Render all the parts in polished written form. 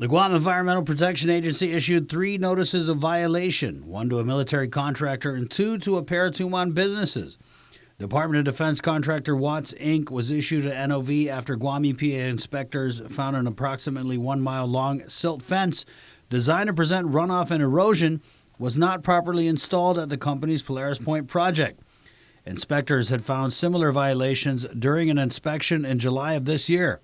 The Guam Environmental Protection Agency issued 3 notices of violation, 1 to a military contractor and 2 to a pair of Tumon businesses. Department of Defense contractor Watts, Inc. was issued an NOV after Guam EPA inspectors found an approximately 1-mile-long silt fence designed to prevent runoff and erosion was not properly installed at the company's Polaris Point project. Inspectors had found similar violations during an inspection in July of this year.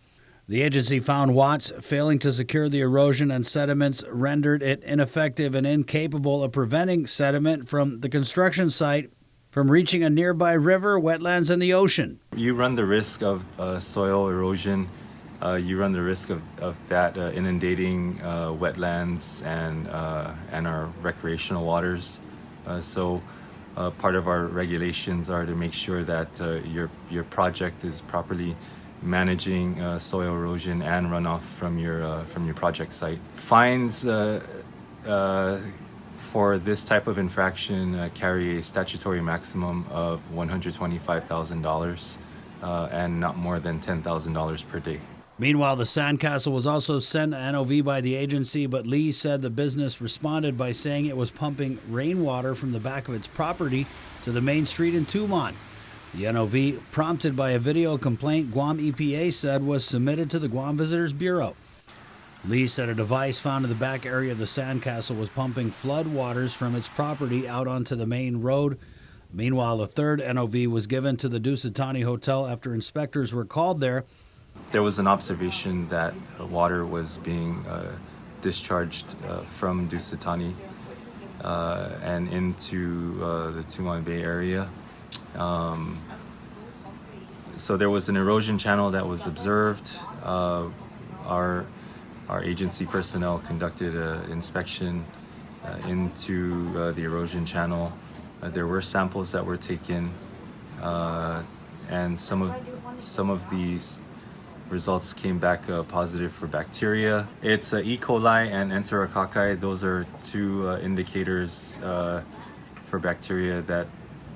The agency found Watts failing to secure the erosion and sediments rendered it ineffective and incapable of preventing sediment from the construction site from reaching a nearby river, wetlands, and the ocean. You run the risk of soil erosion. You run the risk of that inundating wetlands and our recreational waters. So part of our regulations are to make sure that your project is properly managing soil erosion and runoff from your project site. Fines for this type of infraction carry a statutory maximum of $125,000 and not more than $10,000 per day. Meanwhile, the sandcastle was also sent an NOV by the agency, but Lee said the business responded by saying it was pumping rainwater from the back of its property to the main street in Tumon. The NOV, prompted by a video complaint Guam EPA said was submitted to the Guam Visitors Bureau. Lee said a device found in the back area of the sandcastle was pumping flood waters from its property out onto the main road. Meanwhile, a third NOV was given to the Dusatani Hotel after inspectors were called there. There was an observation that water was being discharged from Dusatani and into the Tumon Bay area. So there was an erosion channel that was observed. Our agency personnel conducted an inspection into the erosion channel. There were samples that were taken, and some of these results came back positive for bacteria. It's E. coli and enterococci. Those are 2 indicators for bacteria that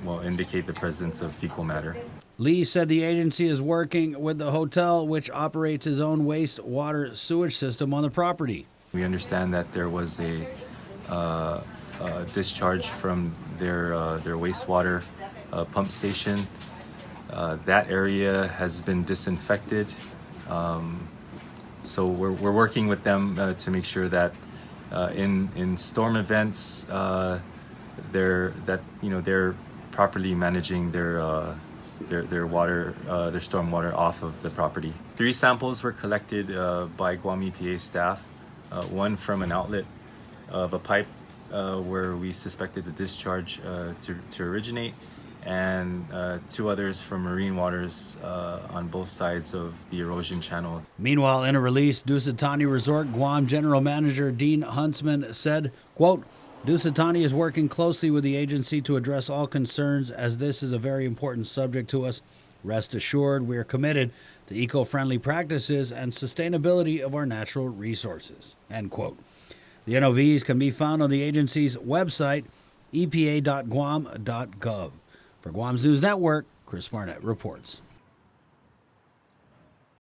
will indicate the presence of fecal matter. Lee said the agency is working with the hotel, which operates its own wastewater sewage system on the property. We understand that there was a discharge from their wastewater pump station. That area has been disinfected. So we're working with them to make sure that in storm events they're properly managing their water, their storm water off of the property. 3 samples were collected by Guam EPA staff. 1 from an outlet of a pipe where we suspected the discharge to originate, and 2 others from marine waters on both sides of the erosion channel. Meanwhile, in a release, Dusatani Resort Guam General Manager Dean Huntsman said, quote, Dusatani is working closely with the agency to address all concerns as this is a very important subject to us. Rest assured, we are committed to eco-friendly practices and sustainability of our natural resources. End quote. The NOVs can be found on the agency's website, epa.guam.gov. For Guam's News Network, Chris Barnett reports.